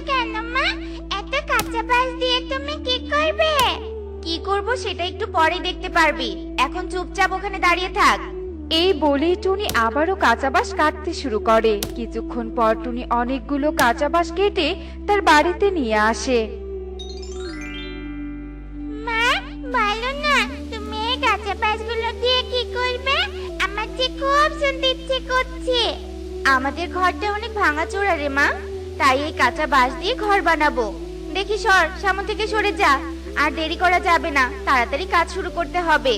কেন মা? এত কাঁচা বাঁশ দিয়ে তুমি কি করবে? কি করব সেটা একটু পরে দেখতে পারবি। এখন চুপচাপ ওখানে দাঁড়িয়ে থাক। এই বলেই টুনি আবারও কাঁচা বাঁশ কাটতে শুরু করে। কিছুক্ষণ পর টুনি অনেকগুলো কাঁচা বাঁশ কেটে তার বাড়িতে নিয়ে আসে। মা, বলো না তুমি এই কাঁচা বাঁশগুলো দিয়ে কি করবে? আমার যে খুব শুনতে ইচ্ছে করছে। আমাদের ঘরটা অনেক ভাঙাচোরা রে মা, তাই এই কাঁচা বাঁশ দিয়ে ঘর বানাবো। দেখি সর, সামনে থেকে সরে যা। আর দেরি করা যাবে না, তাড়াতাড়ি কাজ শুরু করতে হবে।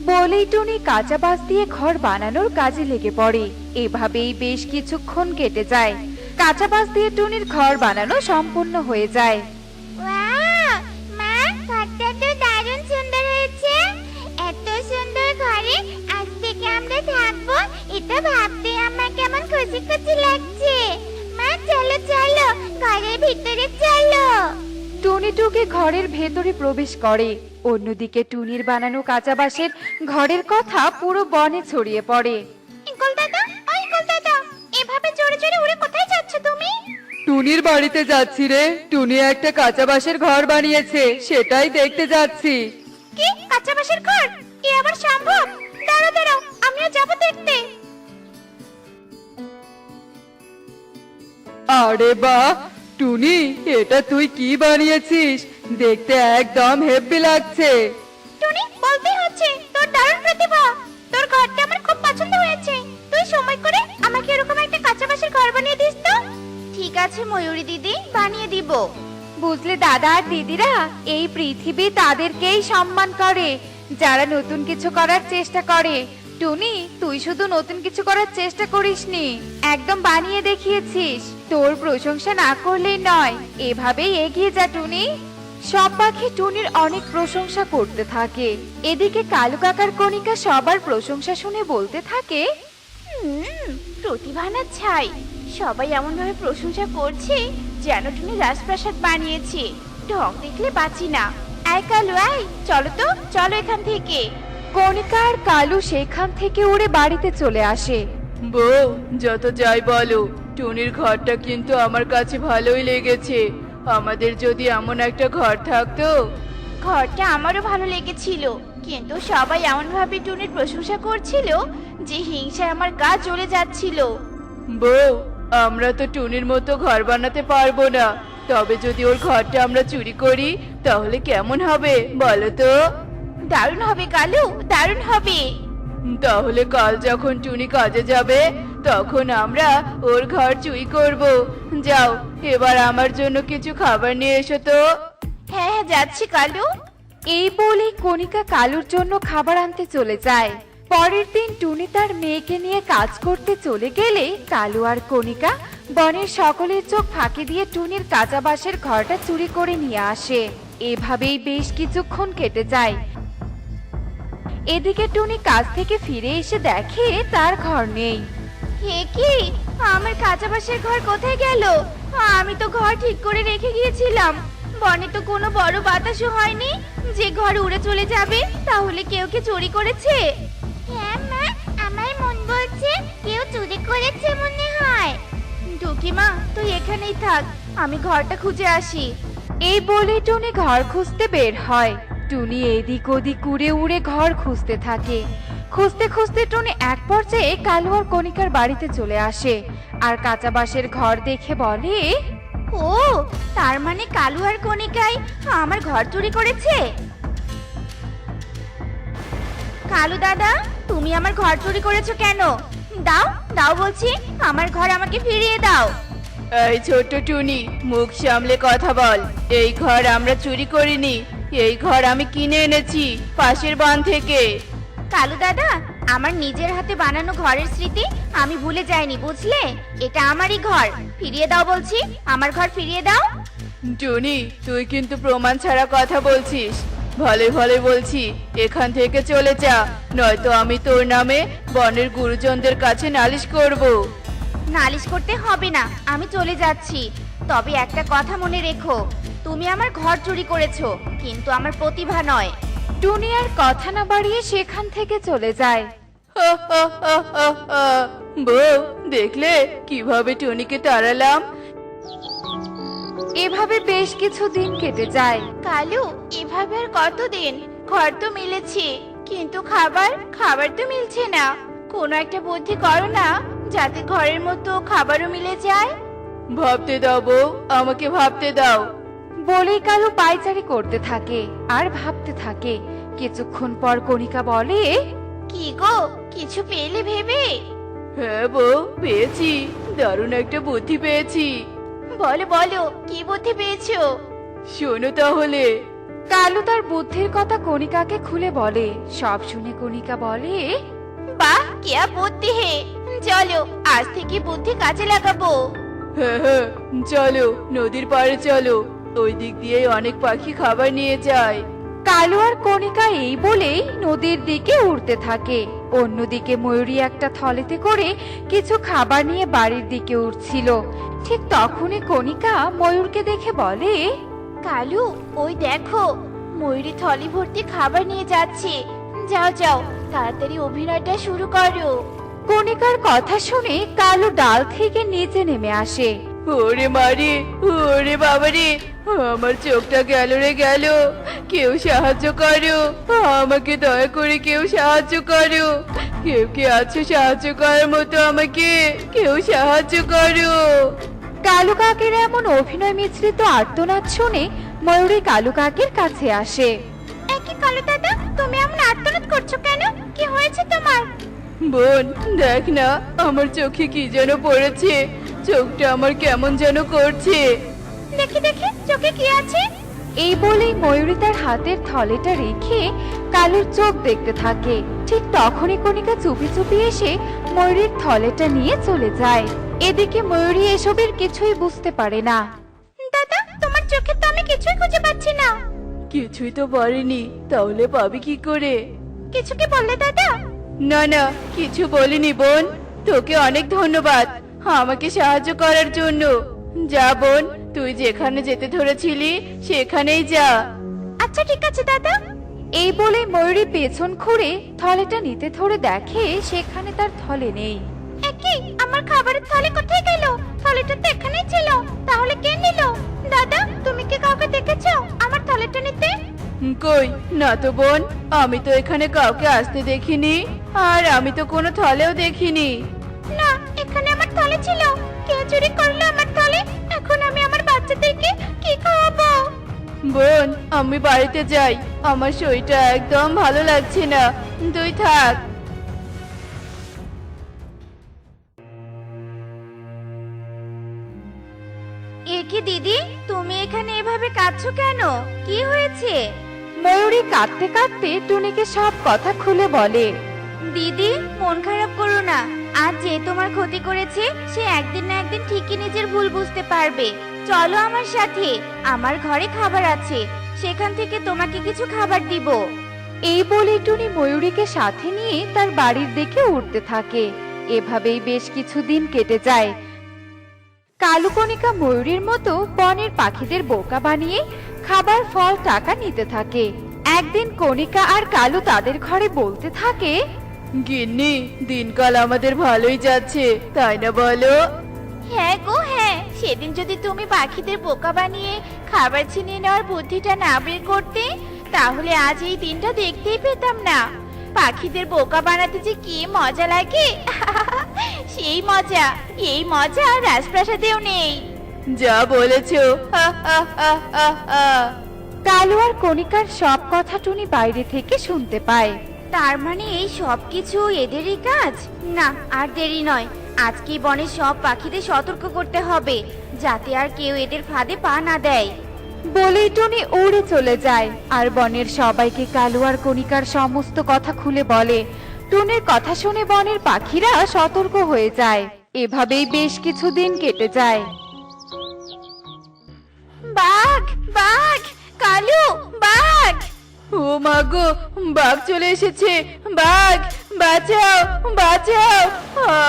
বলেই টুনি কাঁচা বাঁশ দিয়ে ঘর বানানোর কাজে লেগে পড়ে। এভাবেই বেশ কিছুক্ষণ কেটে যায়। কাঁচা বাঁশ দিয়ে টুনির ঘর বানানো সম্পূর্ণ হয়ে যায়। ওয়াও, মা, ঘরটা তো দারুণ সুন্দর হয়েছে। এত সুন্দর ঘরে আজ থেকে আমরা থাকবো, এটা ভাবতে আমার কেমন খুশি খুশি লাগছে। মা, চলো চলো, ঘরের ভিতরে চলো। টুনি টুকি ঘরের ভেতরে প্রবেশ করে। অন্যদিকে টুনির বানানো কাঁচা বাঁশের ঘরের কথা পুরো বনে ছড়িয়ে পড়ে। ইগল দাদা, ওই ইগল দাদা, এভাবে জোরে জোরে উড়ে কোথায় যাচ্ছ তুমি? টুনির বাড়িতে যাচ্ছি রে। টুনি একটা কাঁচা বাঁশের ঘর বানিয়েছে, সেটাই দেখতে যাচ্ছি। কি, কাঁচা বাঁশের ঘর? এ আবার সম্ভব? দাঁড়াও দাঁড়াও, আমিও যাবো দেখতে। আরে বাহ টুনি, এটা তুই কি বানিয়েছিস? দেখতে একদম হেব্বি লাগছে। টুনি, বলতেই হচ্ছে তোর দারুণ প্রতিভা। তোর ঘরটা আমার খুব পছন্দ হয়েছে। তুই সময় করে আমাকে এরকম একটা কাঁচা বাঁশের ঘর বানিয়ে দিস তো। ঠিক আছে ময়ূরী দিদি, বানিয়ে দিব। বুঝলে দাদা আর দিদিরা, এই পৃথিবী তাদেরকেই সম্মান করে যারা নতুন কিছু করার চেষ্টা করে। টুনি, তুই শুধু নতুন কিছু করার চেষ্টা করিসনি, একদম বানিয়ে দেখিয়েছিস। তোর প্রশংসা না করলেই নয়, এভাবেই এগিয়ে যা টুনি। সব পাখি টুনির অনেক প্রশংসা করতে থাকে। এদিকে কালু কাকার কণিকা সবার প্রশংসা শুনে বলতে থাকে, প্রতিভা না ছাই, সবাই এমন ভাবে প্রশংসা করছে যেন টুনি রাজপ্রাসাদ বানিয়েছে। ঢং দেখলে বাঁচি না। আয় কালু, আয়, চলো তো, চলো এখান থেকে। কণিকা আর কালু সেখান থেকে উড়ে বাড়িতে চলে আসে। বউ, যত যাই বলো, টুনির ঘরটা কিন্তু আমার কাছে ভালোই লেগেছে। আমাদের যদি এমন একটা ঘর থাকতো। ঘরটা আমারও ভালো লেগেছিল, কিন্তু সবাই এমন ভাবে টুনির প্রশংসা করছিল যে হিংসায় আমার গা জ্বলে যাচ্ছিল। বউ, আমরা তো টুনির মতো ঘর বানাতে পারবো না। তবে যদি ওর ঘরটা আমরা চুরি করি তাহলে কেমন হবে বলো তো? দারুণ হবে কালু, দারুণ হবে। তাহলে কাল যখন টুনি কাজে যাবে তখন আমরা ওর ঘর চুরি করব। যাও, এবার আমার জন্য কিছু খাবার নিয়ে এসো তো। হ্যাঁ হ্যাঁ, যাচ্ছি কালু। এই বলে কণিকা কালুর জন্য খাবার আনতে চলে যায়। পরের দিন টুনি তার মেয়েকে নিয়ে কাজ করতে চলে গেলে কালু আর কণিকা বনের সকলের চোখ ফাঁকি দিয়ে টুনির কাঁচা বাঁশের ঘরটা চুরি করে নিয়ে আসে। এভাবেই বেশ কিছুক্ষণ কেটে যায়। এদিকে টুনি কাজ থেকে ফিরে এসে দেখে তার ঘর নেই। হে কি, আমার কাঁচা বাঁশের ঘর কোথায় গেল? আমি তো ঘর ঠিক করে রেখে গিয়েছিলাম। বনে তো কোনো বড় বাতাসও হয়নি যে ঘর উড়ে চলে যাবে। তাহলে কেউ কি চুরি করেছে? হ্যাঁ মা, আমার মন বলছে কেউ চুরি করেছে মনে হয়। টুকি মা, তুই এখানেই থাক, আমি ঘরটা খুঁজে আসি। এই বলে টুনি ঘর খুঁজতে বের হয়। টুনি এদিক ওদিক উড়ে উড়ে ঘর খুঁজতে থাকে। খুঁজতে খুঁজতে টুনি এক পর্যায়ে কালু আর কণিকার বাড়িতে চলে আসে আর কাঁচা বাঁশের ঘর দেখে বলে, ও, তার মানে কালু আর কণিকাই আমার ঘর চুরি করেছে। কালু দাদা, তুমি আমার ঘর চুরি করেছো কেন? দাও দাও বলছি, আমার ঘর আমাকে ফিরিয়ে দাও। এই ছোট্ট টুনি, মুখ সামলে কথা বল। এই ঘর আমরা চুরি করিনি, এই ঘর আমি কিনে এনেছি পাশের বন থেকে। কালু দাদা, আমার নিজের হাতে বানানো ঘরের স্মৃতি আমি ভুলে যাইনি, বুঝলে? এটা আমারই ঘর, ফিরিয়ে দাও বলছি, আমার ঘর ফিরিয়ে দাও। টুনি, তুই কিন্তু প্রমাণ ছাড়া কথা বলছিস। ভালো ভালো বলছি, এখান থেকে চলে যা, নয়তো আমি তোর নামে বনের গুরুজনদের কাছে নালিশ করব। নালিশ করতে হবে না, আমি চলে যাচ্ছি। তবে একটা কথা মনে রেখো, তুমি আমার ঘর চুরি করেছো, কিন্তু আমার প্রতিভা নয়। টুনি আর কথা না বাড়িয়ে সেখান থেকে চলে যায়। বউ, দেখলে কিভাবে টুনিকে তাড়ালাম? এভাবে বেশ কিছু দিন কেটে যায়। কালু, এভাবে আর কতদিন? ঘর তো মিলেছে, কিন্তু খাবার তো মিলছে না। কোনো একটা বুদ্ধি করো না, যাতে ঘরের মতো খাবারও মিলে যায়। ভাবতে দাও বউ, আমাকে ভাবতে দাও। বলেই কালু পায়চারি করতে থাকে আর ভাবতে থাকে। কিছুক্ষণ পর কণিকা বলে, কি গো, কিছু পেলে ভেবে? হ্যাঁ বউ, পেয়েছি। দারুণ একটা বুদ্ধি পেয়েছি। বলো বলো, কি বুদ্ধি পেয়েছো? শোনো তাহলে। কালু তার বুদ্ধির কথা কণিকাকে খুলে বলে। সব শুনে কণিকা বলে, বাহ, কি বুদ্ধি হে! চলো, আজ থেকে বুদ্ধি কাজে লাগাবো। হ্যাঁ হ্যাঁ, চলো নদীর পাড়ে চলো। ওই দিক দিয়ে অনেক পাখি খাবার নিয়ে যায়। কালু আর কণিকা এই বলেই নদীর দিকে উড়তে থাকে। অন্যদিকে ময়ূরী একটা থলেতে করে কিছু খাবার নিয়ে বাড়ির দিকে উঠছিল। ঠিক তখনই কণিকা ময়ূরকে দেখে বলে, কালু, ওই দেখো, ময়ূরী থলি ভর্তি খাবার নিয়ে যাচ্ছে। যাও যাও, তাড়াতাড়ি অভিনয়টা শুরু করো। কণিকার কথা শুনে কালু ডাল থেকে নিচে নেমে আসে। ওরে মারে, ওরে বাবারে, আমার চোখটা গেল রে গেল। কেউ সাহায্য করো, আমাকে দয়া করে কেউ সাহায্য করো। কেউ কে আছো সাহায্য করার মতো? আমাকে কেউ সাহায্য করো। কালু কাকের এমন অভিনয় মিশ্রিত আর্তনাদ শুনে ময়ূরী কালু কাকের কাছে আসে। একই কালু দাদা, তুমি এমন আর্তনাদ করছো কেন? কি হয়েছে তোমার? বোন, দেখ না, আমার চোখে কি যেন পড়েছে। চোখটা আমার কেমন যেন করছে। দেখি দেখি, চোখে কি আছে? এই বলেই ময়ূরী তার হাতের থলেটা রেখে কালুর চোখ দেখতে থাকে। ঠিক তখনই কণিকা চুপি চুপি এসে ময়ূরীর থলেটা নিয়ে চলে যায়। এদিকে ময়ূরী এসবের কিছুই বুঝতে পারে না। দাদা, তোমার চোখে তো আমি কিছুই খুঁজে পাচ্ছি না। কিছুই তো বলেনি, তাহলে পাবি কি করে? কিছু কি বললে দাদা? না না, কিছু বলিনি বোন। তোকে অনেক ধন্যবাদ আমাকে সাহায্য করার জন্য। যা বোন, তুই যেখানে যেতে ধরেছিলি সেখানেই যা। আচ্ছা ঠিক আছে দাদা। এই বলে ময়ূরী পেছন ঘুরে থলেটা নিতে ধরে দেখে সেখানে তার থলে নেই। একই, আমার খাবারের থলে কোথায় গেল? থলেটা তো এখানেই ছিল, তাহলে কে নিল? দাদা, তুমি কি কাউকে দেখেছো আমার থলেটা নিতে? কই না তো বোন, আমি তো এখানে কাউকে আসতে দেখিনি। আর আমি তো কোনো থলেও দেখিনি। না, এখানে আমার থলে ছিল। কেউ চুরি করলো আমার থলে। এখন আমি আমার বাচ্চাদেরকে কি খাওয়াবো? বোন, আমি বাড়িতে যাই। আমার শরীরটা একদম ভালো লাগছে না। তুই থাক। এ কি দিদি, তুমি এখানে এভাবে কাঁদছো কেন? কি হয়েছে? ময়ূরী কাঁদতে কাঁদতে টুনিকে সব কথা খুলে বলে। দিদি, মন খারাপ করো না। আজ যে তোমার ক্ষতি করেছে সে একদিন না একদিন ঠিকই নিজের ভুল বুঝতে পারবে। চলো আমার সাথে, আমার ঘরে খাবার আছে, সেখান থেকে তোমাকে কিছু খাবার দিব। এই বলে টুনি ময়ূরীকে সাথে নিয়ে তার বাড়ির দিকে উঠতে থাকে। এভাবেই বেশ কিছুদিন কেটে যায়। কালু কণিকা ময়ূরীর মতো বনের পাখিদের বোকা বানিয়ে খাবার, ফল, টাকা নিতে থাকে। একদিন কণিকা আর কালু তাদের ঘরে বলতে থাকে, গিন্নি, দিনকাল আমাদের ভালোই যাচ্ছে, তাই না বলো? হ্যাঁ গো হ্যাঁ, সেদিন যদি তুমি পাখিদের বোকা বানিয়ে খাবার ছিনিয়ে নেওয়ার বুদ্ধিটা না বের করতে, তাহলে আজ এই দিনটা দেখতেই পেতাম না। পাখিদের বোকা বানাতে যে কি মজা লাগে সেই মজা, এই মজা রাজপ্রাসাদেও নেই। যা বলেছো, হা হা হা হা হা। কালু আর কণিকার সব কথা টুনি বাইরে থেকে শুনতে পায়। তার মানে এই সব কিছু এদেরই কাজ? না, আর দেরি নয়। আজকেই বনের সব পাখিদের সতর্ক করতে হবে, যাতে আর কেউ এদের ফাঁদে পা না দেয়। বলেই টুনি উড়ে চলে যায় আর বনের সবাইকে কালু আর কণিকার সমস্ত কথা খুলে বলে। টুনির কথা শুনে বনের পাখিরা সতর্ক হয়ে যায়। এভাবেই বেশ কিছুদিন কেটে যায়। বাঘ, বাঘ, কালু, বাঘ! ও মা গো, বাঘ চলে এসেছে। বাঘ, বাঁচাও বাঁচাও,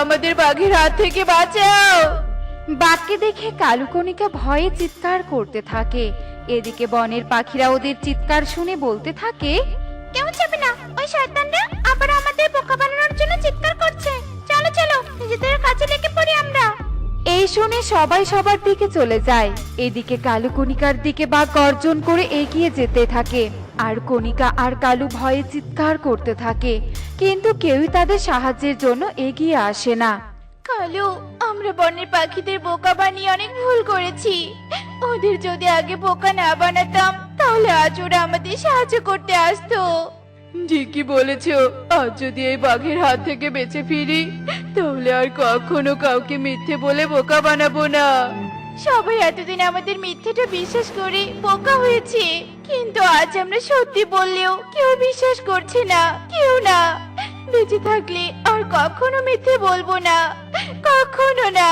আমাদের বাঘের হাত থেকে বাঁচাও। বাঘকে দেখে কালু কণিকা ভয়ে চিৎকার করতে থাকে। এদিকে বনের পাখিরা ওদের চিৎকার শুনে বলতে থাকে, কেউ যাবে না, ওই শয়তানরা আবার আমাদের বোকা বানানোর জন্য চিৎকার করছে। চলো চলো, নিজেদের কাছে লেগে পড়ি আমরা। এই শুনে সবাই সবার দিকে চলে যায়। এদিকে কালু কণিকার দিকে বাঘ গর্জন করে এগিয়ে যেতে থাকে, আর কণিকা আর কালু ভয়ে চিৎকার করতে থাকে, কিন্তু কেউই তাদের সাহায্যের জন্য এগিয়ে আসে না। কালু, আমরা বনের পাখিদের বোকা বানিয়ে অনেক ভুল করেছি। ওদের যদি আগে বোকা না বানাতাম তাহলে আজ ওরা আমাদের সাহায্য করতে আসতো। ঠিকই বলেছো, আজ যদি এই বাঘের হাত থেকে বেঁচে ফিরি তাহলে আর কখনো কাউকে মিথ্যে বলে বোকা বানাবো না। সবাই এতদিন আমাদের মিথ্যেটা বিশ্বাস করে বোকা হয়েছে, কিন্তু আজ আমরা সত্যি বললেও কেউ বিশ্বাস করছে না, কেউ না। বেঁচে থাকলে আর কখনো মিথ্যে বলবো না, কখনো না।